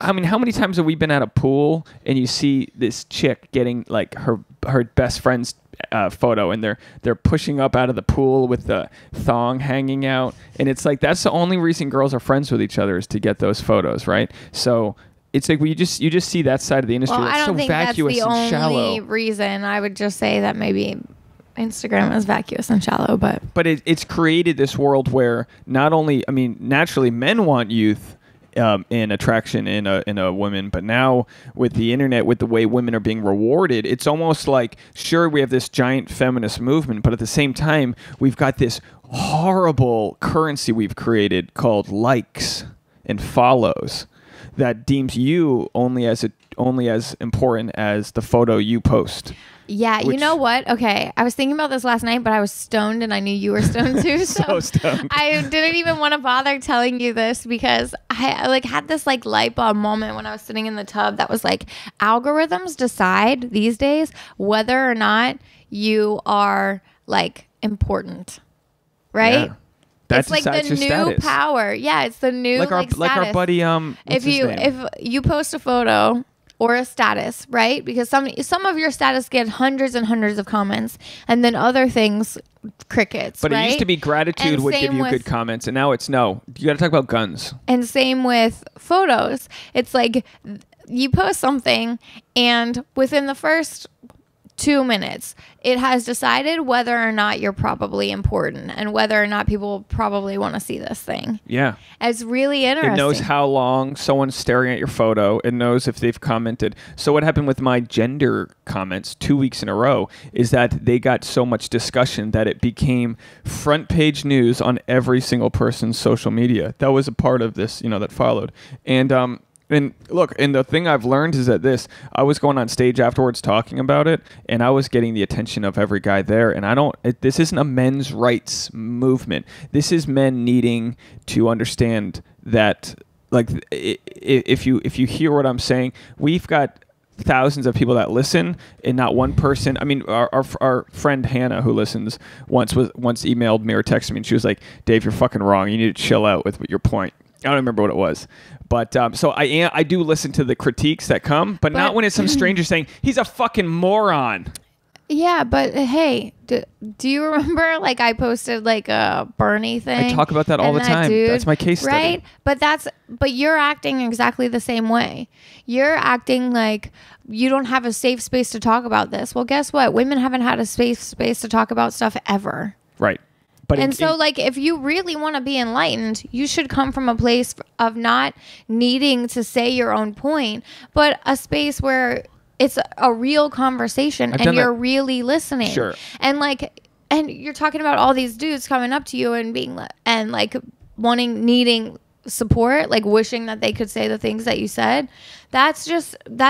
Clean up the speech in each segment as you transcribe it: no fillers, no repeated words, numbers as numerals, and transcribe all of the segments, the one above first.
I mean, how many times have we been at a pool and you see this chick getting like her best friend's photo, and they're pushing up out of the pool with the thong hanging out, and it's like that's the only reason girls are friends with each other is to get those photos, right? So it's like you just see that side of the industry. Well, It's I don't so think that's vacuous the and only shallow. reason. I would just say that maybe Instagram is vacuous and shallow, but it's created this world where not only, I mean, naturally men want youth and attraction in a woman, but now with the internet, with the way women are being rewarded, it's almost like, sure, we have this giant feminist movement, but at the same time, we've got this horrible currency we've created called likes and follows that deems you only as important as the photo you post. yeah, you know what? Okay, I was thinking about this last night, but I was stoned and I knew you were stoned too. So stoned. I didn't even want to bother telling you this because I like had this like light bulb moment when I was sitting in the tub that was like, algorithms decide these days whether or not you are like important, right? Yeah. That It's like decides the your new status. power. Yeah, it's the new Like our status. buddy what's if his you name? if you post a photo or a status, right? Because some of your status get hundreds and hundreds of comments, and then other things crickets. But right? it used to be gratitude And would same give you with- good comments, and now it's no. You got to talk about guns. And same with photos. It's like you post something, and within the first 2 minutes, it has decided whether or not you're probably important and whether or not people probably want to see this thing. Yeah. It's really interesting. It knows how long someone's staring at your photo. It knows if they've commented. So what happened with my gender comments 2 weeks in a row is that they got so much discussion that it became front page news on every single person's social media. That was a part of this, that followed. And look, and the thing I've learned is that I was going on stage afterwards talking about it, and I was getting the attention of every guy there. And this isn't a men's rights movement. This is men needing to understand that, like, if you hear what I'm saying, we've got thousands of people that listen, and not one person. I mean, our friend Hannah, who listens, once emailed me or texted me, and she was like, "Dave, you're fucking wrong. You need to chill out with your point." I don't remember what it was, but so I do listen to the critiques that come, but not when it's some stranger saying he's a fucking moron. Yeah, but hey, do you remember like I posted like a Bernie thing? I talk about that all the time. That's my case study. Right? But you're acting exactly the same way. You're acting like you don't have a safe space to talk about this. Well, guess what? Women haven't had a safe space to talk about stuff ever. Right. But like, if you really want to be enlightened, you should come from a place of not needing to say your own point, but a space where it's a real conversation and you're really listening. Sure. And you're talking about all these dudes coming up to you and being and like needing support, like wishing that they could say the things that you said. That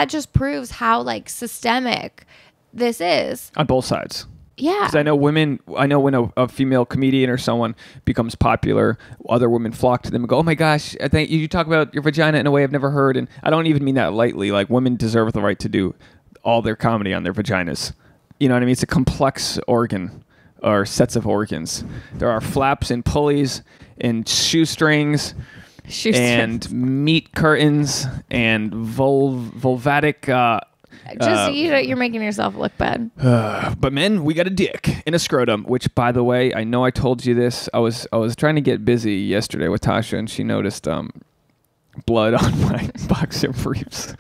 just proves how like systemic this is on both sides. Yeah. Because I know when a female comedian or someone becomes popular, other women flock to them and go, "Oh my gosh, I think you talk about your vagina in a way I've never heard." And I don't even mean that lightly. Like, women deserve the right to do all their comedy on their vaginas. You know what I mean? It's a complex organ or sets of organs. There are flaps and pulleys and shoestrings and meat curtains and vulvatic... you're making yourself look bad. But men, we got a dick and a scrotum, which, by the way, I know I told you this. I was trying to get busy yesterday with Tasha, and she noticed blood on my boxer briefs.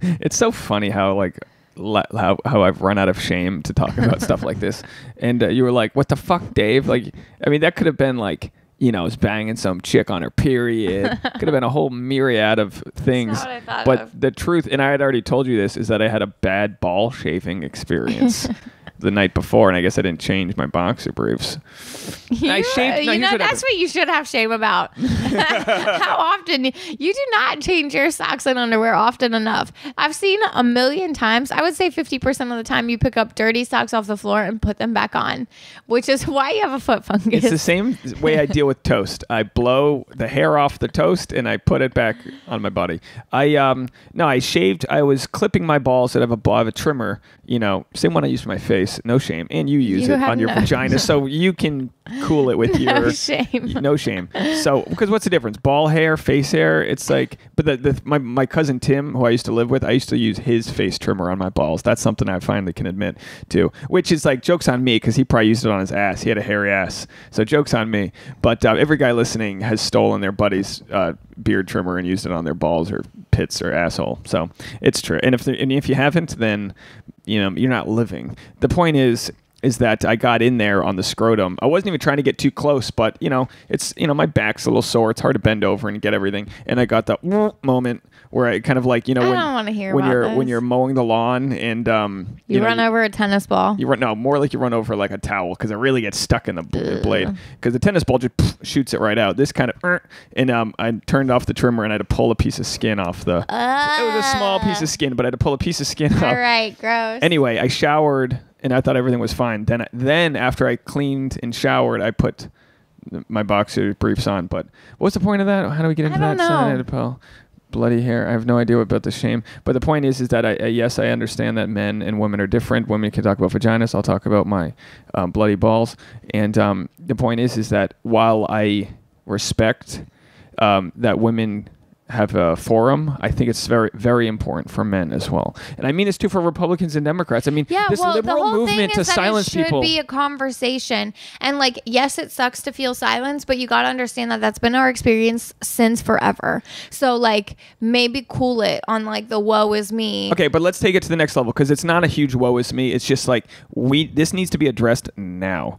It's so funny how how I've run out of shame to talk about stuff like this. And you were like, "What the fuck, Dave?" Like, I mean, that could have been like, I was banging some chick on her period. Could have been a whole myriad of things. That's not what I thought but of. the truth, and I had already told you this, is that I had a bad ball shaving experience the night before, and I guess I didn't change my boxer briefs. I shaved. No, here's what that's happened. what you should have shame about. How often you do not change your socks and underwear often enough. I've seen a million times. I would say 50% of the time you pick up dirty socks off the floor and put them back on, which is why you have a foot fungus. It's the same way I deal with toast. I blow the hair off the toast and I put it back on my body. I shaved. I was clipping my balls that have a trimmer, same one I use for my face. choice, no shame, and you use You it have on your no vagina, so you can cool it with No your shame. no shame. So, because what's the difference? Ball hair, face hair. It's like, but my cousin Tim, who I used to live with, I used to use his face trimmer on my balls. That's something I finally can admit to, which is like jokes on me because he probably used it on his ass. He had a hairy ass, so jokes on me. But every guy listening has stolen their buddy's beard trimmer and used it on their balls or pits or asshole. So it's true. And if you haven't, then you're not living. The point is that I got in there on the scrotum. I wasn't even trying to get too close, but it's my back's a little sore. It's hard to bend over and get everything. And I got that moment where I kind of like I don't want to hear when about when this. you're mowing the lawn and You run over a tennis ball. more like you run over like a towel because it really gets stuck in the blade because the tennis ball just shoots it right out. This kind of and I turned off the trimmer and I had to pull a piece of skin off the. It was a small piece of skin, but I had to pull a piece of skin off. All right, gross. Anyway, I showered and I thought everything was fine. Then after I cleaned and showered, I put my boxer briefs on. But what's the point of that? How do we get into I that? don't know. Bloody hair. I have no idea about the shame. But the point is that yes, I understand that men and women are different. Women can talk about vaginas. I'll talk about my bloody balls. And the point is that while I respect that women have a forum, I think it's very, very important for men as well. And I mean this too for Republicans and Democrats. I mean, this the liberal whole movement thing to is that silence it should people. be a conversation. And like, yes, it sucks to feel silence, but you got to understand that that's been our experience since forever. So like, maybe cool it on like the woe is me. Okay, but let's take it to the next level because it's not a huge woe is me. It's just like this needs to be addressed now.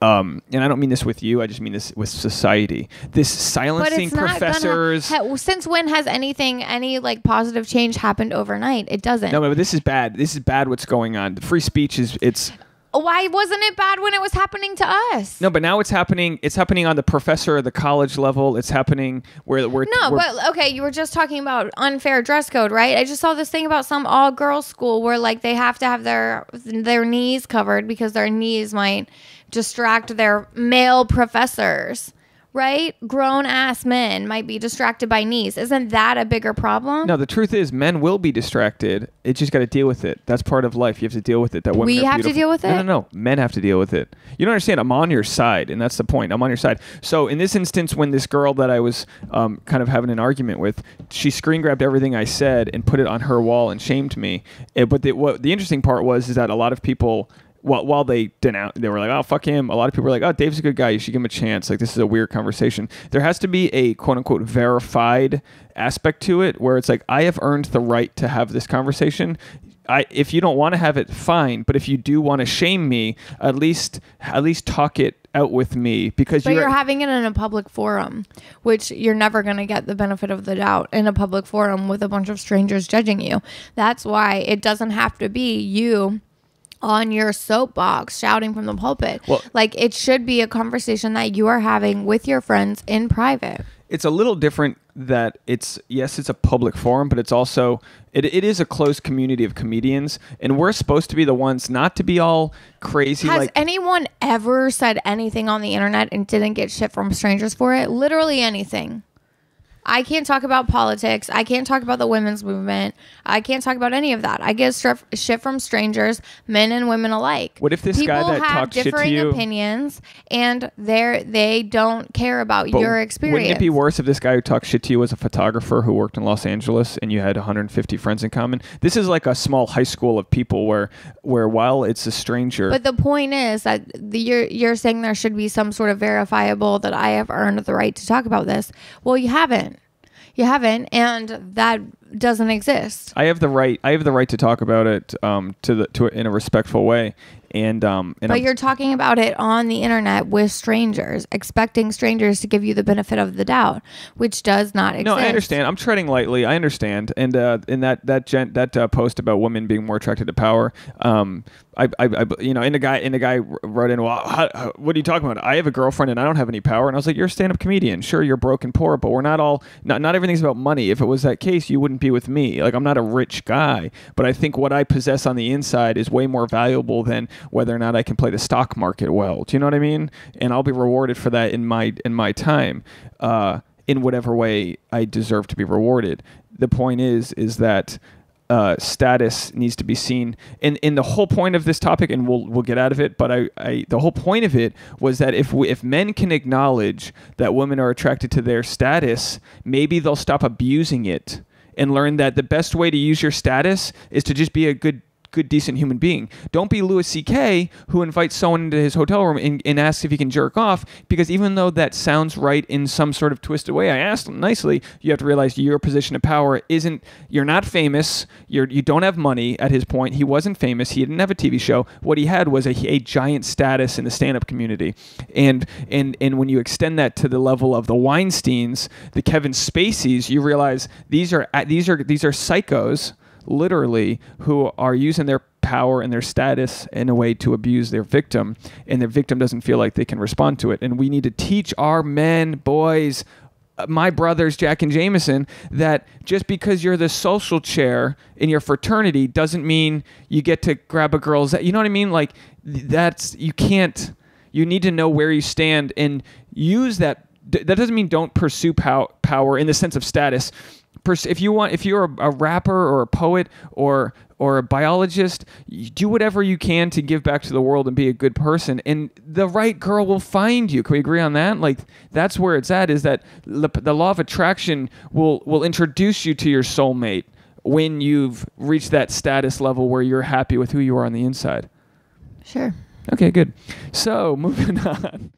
And I don't mean this with you. I just mean this with society. This silencing professors. Since when has any like positive change happened overnight? It doesn't. No, but this is bad. This is bad. What's going on? The free speech it's. Why wasn't it bad when it was happening to us? No, but now it's happening. It's happening on the professor or the college level. It's happening where we're. But okay, you were just talking about unfair dress code, right? I just saw this thing about some all-girls school where like they have to have their knees covered because their knees might distract their male professors. Right? Grown ass men might be distracted by knees. Isn't that a bigger problem? No, the truth is men will be distracted. You just got to deal with it. That's part of life. You have to deal with it. That women we are have to beautiful. deal with it? No. Men have to deal with it. You don't understand. I'm on your side, and that's the point. I'm on your side. So in this instance, when this girl that I was kind of having an argument with, she screen grabbed everything I said and put it on her wall and shamed me. But the interesting part is that a lot of people... While they they were like, oh, fuck him. A lot of people were like, oh, Dave's a good guy. You should give him a chance. Like, this is a weird conversation. There has to be a quote-unquote verified aspect to it where it's like, I have earned the right to have this conversation. If you don't want to have it, fine. But if you do want to shame me, at least talk it out with me because you're having it in a public forum, which you're never going to get the benefit of the doubt in a public forum with a bunch of strangers judging you. That's why it doesn't have to be you on your soapbox shouting from the pulpit. Well, like it should be a conversation that you are having with your friends in private. It's a little different that it's a public forum, but it's also it is a close community of comedians, and we're supposed to be the ones not to be all crazy. Has anyone ever said anything on the internet and didn't get shit from strangers for it? Literally anything. I can't talk about politics. I can't talk about the women's movement. I can't talk about any of that. I get shit from strangers, men and women alike. What if this guy that talks shit to you... People have differing opinions, and they don't care about your experience. Wouldn't it be worse if this guy who talks shit to you was a photographer who worked in Los Angeles and you had 150 friends in common? This is like a small high school of people where while it's a stranger... But the point is that you're saying there should be some sort of verifiable that I have earned the right to talk about this. Well, you haven't. You haven't, and that doesn't exist. I have the right to talk about it in a respectful way. But you're talking about it on the internet with strangers, expecting strangers to give you the benefit of the doubt, which does not exist. No, I understand. I'm treading lightly. I understand. And in that post about women being more attracted to power, and the guy wrote in, well, what are you talking about? I have a girlfriend and I don't have any power. And I was like, you're a stand-up comedian. Sure, you're broke and poor, but we're not all. Not everything's about money. If it was that case, you wouldn't be with me. Like, I'm not a rich guy, but I think what I possess on the inside is way more valuable than whether or not I can play the stock market well. Do you know what I mean? And I'll be rewarded for that in my time, in whatever way I deserve to be rewarded. The point is that status needs to be seen. And the whole point of this topic, and we'll get out of it, but the whole point of it was that if men can acknowledge that women are attracted to their status, maybe they'll stop abusing it and learn that the best way to use your status is to just be a good, decent human being. Don't be Louis C.K., who invites someone into his hotel room and asks if he can jerk off, because even though that sounds right in some sort of twisted way, I asked him nicely, you have to realize your position of power isn't, you're not famous, you don't have money at his point. He wasn't famous. He didn't have a TV show. What he had was a giant status in the stand-up community. And when you extend that to the level of the Weinsteins, the Kevin Spaceys, you realize these are psychos, literally, who are using their power and their status in a way to abuse their victim, and their victim doesn't feel like they can respond to it. And we need to teach our men, boys, my brothers, Jack and Jameson, that just because you're the social chair in your fraternity doesn't mean you get to grab a girl's, you know what I mean? Like, you need to know where you stand and use that. That doesn't mean don't pursue power in the sense of status. If you're a rapper or a poet or a biologist, you do whatever you can to give back to the world and be a good person, and the right girl will find you. Can we agree on that? Like, that's where it's at, is that the law of attraction will introduce you to your soulmate when you've reached that status level where you're happy with who you are on the inside. Sure. Okay, good. So, moving on.